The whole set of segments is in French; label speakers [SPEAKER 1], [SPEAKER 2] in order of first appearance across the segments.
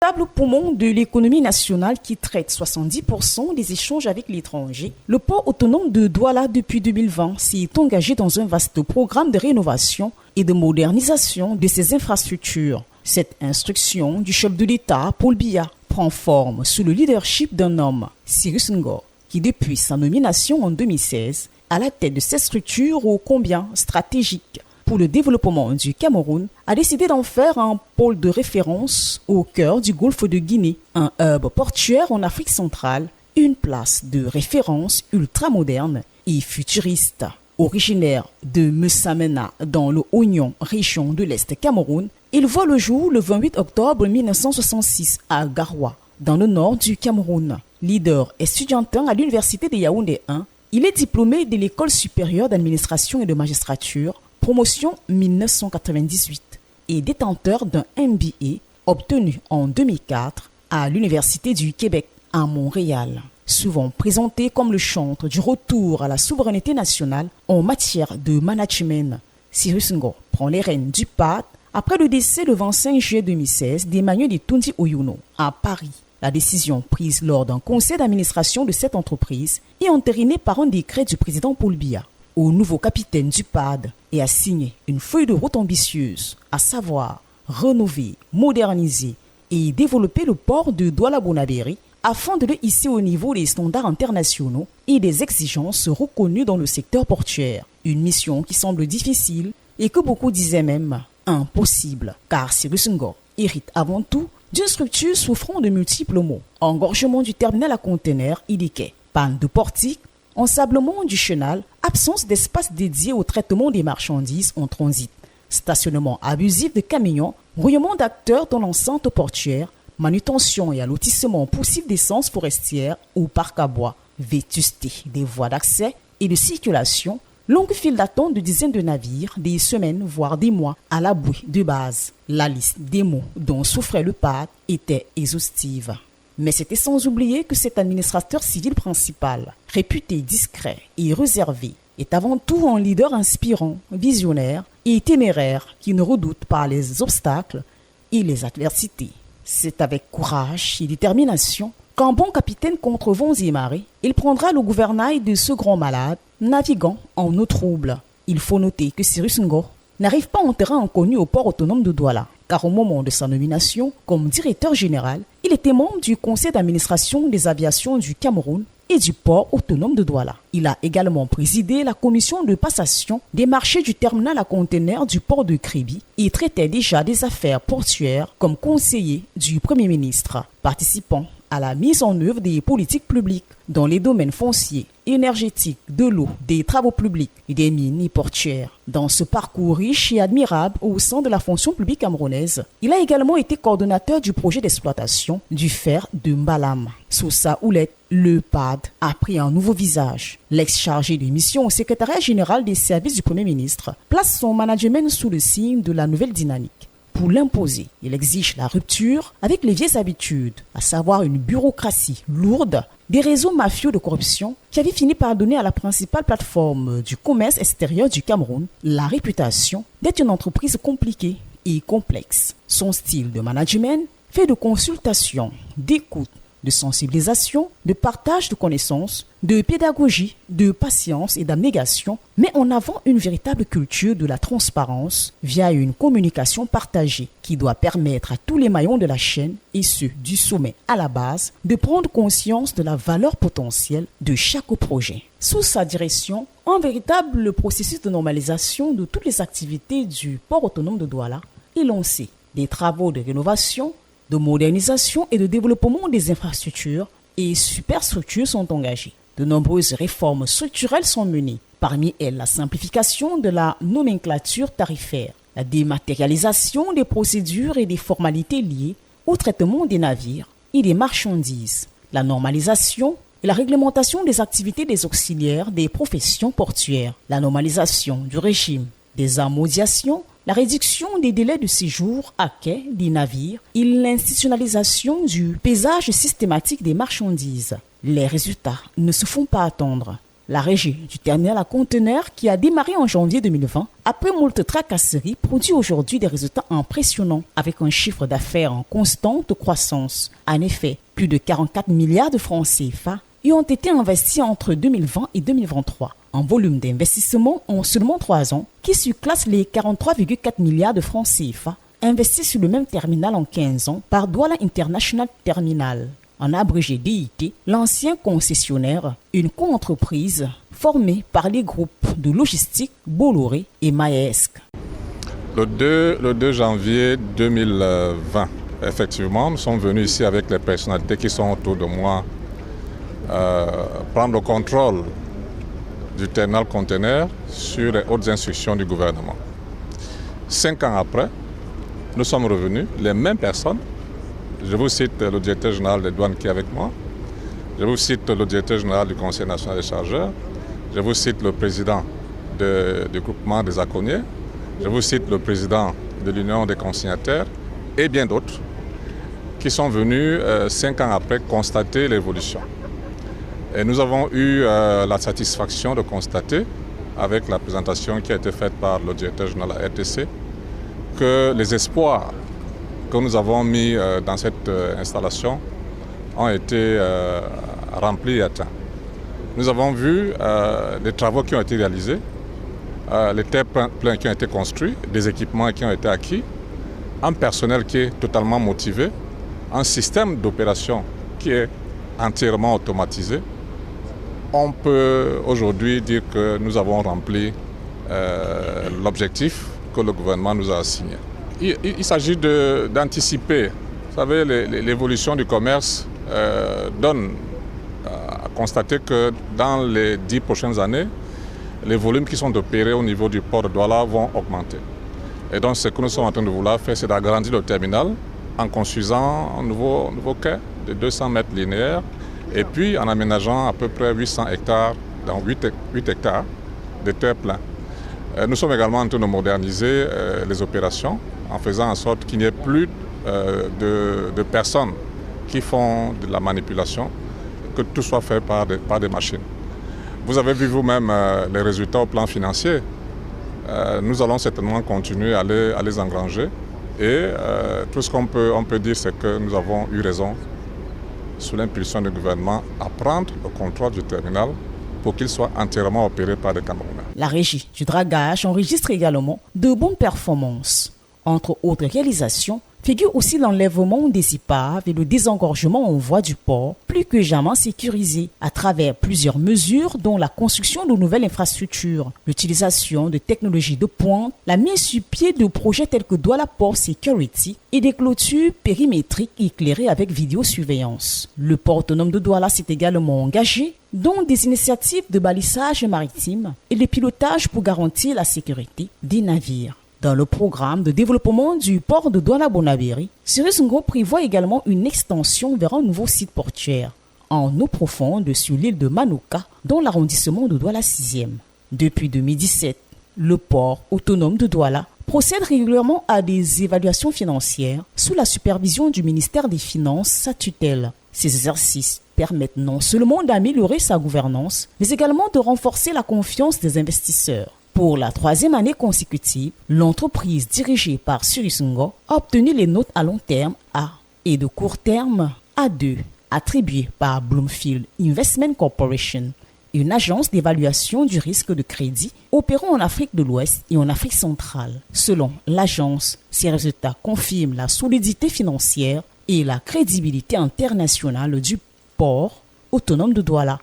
[SPEAKER 1] Véritable poumon de l'économie nationale qui traite 70% des échanges avec l'étranger, le port autonome de Douala depuis 2020 s'est engagé dans un vaste programme de rénovation et de modernisation de ses infrastructures. Cette instruction du chef de l'État, Paul Biya, prend forme sous le leadership d'un homme, Cyrus Ngor, qui depuis sa nomination en 2016, à la tête de cette structure ô combien stratégique pour le développement du Cameroun, a décidé d'en faire un pôle de référence au cœur du golfe de Guinée, un hub portuaire en Afrique centrale, une place de référence ultramoderne et futuriste. Originaire de Messamena dans le Oignon, région de l'Est Cameroun, il voit le jour le 28 octobre 1966 à Garoua, dans le nord du Cameroun. Leader estudiantin à l'université de Yaoundé 1, il est diplômé de l'École supérieure d'administration et de magistrature, promotion 1998, et détenteur d'un MBA obtenu en 2004 à l'Université du Québec à Montréal. Souvent présenté comme le chantre du retour à la souveraineté nationale en matière de management, Cyrus Ngor prend les rênes du PAD après le décès le 25 juillet 2016 d'Emmanuel Itundi Oyuno à Paris. La décision prise lors d'un conseil d'administration de cette entreprise est entérinée par un décret du président Paul Biya au nouveau capitaine du PAD et a signé une feuille de route ambitieuse, à savoir rénover, moderniser et développer le port de Douala-Bonabéry afin de le hisser au niveau des standards internationaux et des exigences reconnues dans le secteur portuaire. Une mission qui semble difficile et que beaucoup disaient même impossible, car Cyrus Ngor hérite avant tout d'une structure souffrant de multiples maux. Engorgement du terminal à conteneurs et des quais, panne de portique, ensablement du chenal, absence d'espace dédié au traitement des marchandises en transit, stationnement abusif de camions, rouillement d'acteurs dans l'enceinte portuaire, manutention et allotissement poussif d'essence forestière au parc à bois, vétusté des voies d'accès et de circulation, longue file d'attente de dizaines de navires, des semaines voire des mois à la bouée de base. La liste des maux dont souffrait le PAD était exhaustive. Mais c'était sans oublier que cet administrateur civil principal, réputé discret et réservé, est avant tout un leader inspirant, visionnaire et téméraire qui ne redoute pas les obstacles et les adversités. C'est avec courage et détermination qu'un bon capitaine contre vents et marées, il prendra le gouvernail de ce grand malade, naviguant en eau trouble. Il faut noter que Cyrus Ngor n'arrive pas en terrain inconnu au port autonome de Douala, car au moment de sa nomination comme directeur général, il était membre du conseil d'administration des aviations du Cameroun et du port autonome de Douala. Il a également présidé la commission de passation des marchés du terminal à conteneurs du port de Kribi et traitait déjà des affaires portuaires comme conseiller du Premier ministre, participant à la mise en œuvre des politiques publiques dans les domaines fonciers, énergétiques, de l'eau, des travaux publics et des mines et portuaires. Dans ce parcours riche et admirable au sein de la fonction publique camerounaise, il a également été coordonnateur du projet d'exploitation du fer de Mbalam. Sous sa houlette, le PAD a pris un nouveau visage. L'ex-chargé de mission au secrétariat général des services du Premier ministre place son management sous le signe de la nouvelle dynamique. Pour l'imposer, il exige la rupture avec les vieilles habitudes, à savoir une bureaucratie lourde, des réseaux mafieux de corruption qui avaient fini par donner à la principale plateforme du commerce extérieur du Cameroun la réputation d'être une entreprise compliquée et complexe. Son style de management fait de consultation, d'écoute, de sensibilisation, de partage de connaissances, de pédagogie, de patience et d'abnégation, met en avant une véritable culture de la transparence via une communication partagée qui doit permettre à tous les maillons de la chaîne, et ceux du sommet à la base, de prendre conscience de la valeur potentielle de chaque projet. Sous sa direction, un véritable processus de normalisation de toutes les activités du port autonome de Douala est lancé. Des travaux de rénovation, de modernisation et de développement des infrastructures et superstructures sont engagées. De nombreuses réformes structurelles sont menées, parmi elles la simplification de la nomenclature tarifaire, la dématérialisation des procédures et des formalités liées au traitement des navires et des marchandises, la normalisation et la réglementation des activités des auxiliaires des professions portuaires, la normalisation du régime des amodiations, la réduction des délais de séjour à quai des navires et l'institutionnalisation du pesage systématique des marchandises. Les résultats ne se font pas attendre. La régie du terminal à conteneurs qui a démarré en janvier 2020, après moult tracasseries, produit aujourd'hui des résultats impressionnants avec un chiffre d'affaires en constante croissance. En effet, plus de 44 milliards de francs CFA y ont été investis entre 2020 et 2023, en volume d'investissement en seulement 3 ans, qui surclasse les 43,4 milliards de francs CFA investis sur le même terminal en 15 ans par Douala International Terminal. En abrégé DIT, l'ancien concessionnaire, une co-entreprise formée par les groupes de logistique Bolloré et Maersk.
[SPEAKER 2] Le 2 janvier 2020, effectivement, nous sommes venus ici avec les personnalités qui sont autour de moi prendre le contrôle du terminal conteneur sur les hautes instructions du gouvernement. 5 ans après, nous sommes revenus, les mêmes personnes. Je vous cite le directeur général des douanes qui est avec moi. Je vous cite le directeur général du Conseil national des chargeurs. Je vous cite le président du groupement des aconniers. Je vous cite le président de l'Union des consignataires et bien d'autres qui sont venus 5 ans après constater l'évolution. Et nous avons eu la satisfaction de constater, avec la présentation qui a été faite par le directeur général de la RTC, que les espoirs que nous avons mis dans cette installation ont été remplis et atteints. Nous avons vu les travaux qui ont été réalisés, les terre-pleins qui ont été construits, des équipements qui ont été acquis, un personnel qui est totalement motivé, un système d'opération qui est entièrement automatisé. On peut aujourd'hui dire que nous avons rempli l'objectif que le gouvernement nous a assigné. Il s'agit d'anticiper. Vous savez, l'évolution du commerce donne à constater que dans les 10 prochaines années, les volumes qui sont opérés au niveau du port de Douala vont augmenter. Et donc ce que nous sommes en train de vouloir faire, c'est d'agrandir le terminal en construisant un nouveau quai de 200 mètres linéaires et puis en aménageant à peu près 800 hectares, dans 8 hectares de terre plein. Nous sommes également en train de moderniser les opérations en faisant en sorte qu'il n'y ait plus de personnes qui font de la manipulation, que tout soit fait par des machines. Vous avez vu vous-même les résultats au plan financier. Nous allons certainement continuer à les engranger. Et tout ce qu'on peut dire, c'est que nous avons eu raison, sous l'impulsion du gouvernement, à prendre le contrôle du terminal pour qu'il soit entièrement opéré par des Camerounais.
[SPEAKER 1] La régie du dragage enregistre également de bonnes performances. Entre autres réalisations, figure aussi l'enlèvement des épaves et le désengorgement en voie du port, plus que jamais sécurisé à travers plusieurs mesures dont la construction de nouvelles infrastructures, l'utilisation de technologies de pointe, la mise sur pied de projets tels que Douala Port Security et des clôtures périmétriques éclairées avec vidéosurveillance. Le port autonome de Douala s'est également engagé dans des initiatives de balisage maritime et de pilotage pour garantir la sécurité des navires. Dans le programme de développement du port de Douala-Bonabéry, Cyrus Ngo prévoit également une extension vers un nouveau site portuaire en eau profonde sur l'île de Manoka, dans l'arrondissement de Douala 6e. Depuis 2017, le port autonome de Douala procède régulièrement à des évaluations financières sous la supervision du ministère des Finances, sa tutelle. Ces exercices permettent non seulement d'améliorer sa gouvernance, mais également de renforcer la confiance des investisseurs. Pour la 3e année consécutive, l'entreprise dirigée par Cyrus Ngo a obtenu les notes à long terme A et de court terme A2, attribuées par Bloomfield Investment Corporation, une agence d'évaluation du risque de crédit opérant en Afrique de l'Ouest et en Afrique centrale. Selon l'agence, ces résultats confirment la solidité financière et la crédibilité internationale du port autonome de Douala.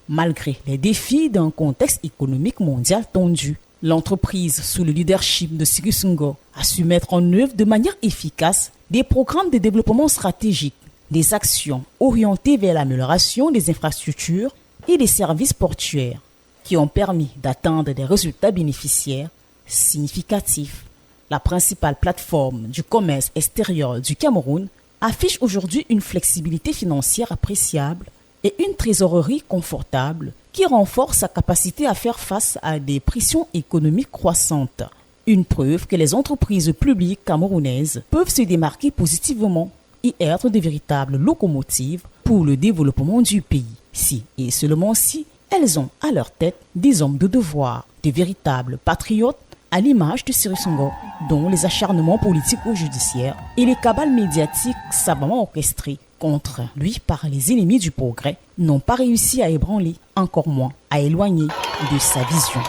[SPEAKER 1] Malgré les défis d'un contexte économique mondial tendu, l'entreprise, sous le leadership de Cyrus Ngo, a su mettre en œuvre de manière efficace des programmes de développement stratégique, des actions orientées vers l'amélioration des infrastructures et des services portuaires, qui ont permis d'atteindre des résultats bénéficiaires significatifs. La principale plateforme du commerce extérieur du Cameroun affiche aujourd'hui une flexibilité financière appréciable et une trésorerie confortable qui renforce sa capacité à faire face à des pressions économiques croissantes. Une preuve que les entreprises publiques camerounaises peuvent se démarquer positivement et être de véritables locomotives pour le développement du pays, si et seulement si Elles ont à leur tête des hommes de devoir, de véritables patriotes, à l'image de Cyrus Senghor, dont les acharnements politico-judiciaires et les cabales médiatiques savamment orchestrées contre lui par les ennemis du progrès n'ont pas réussi à ébranler, encore moins à éloigner de sa vision.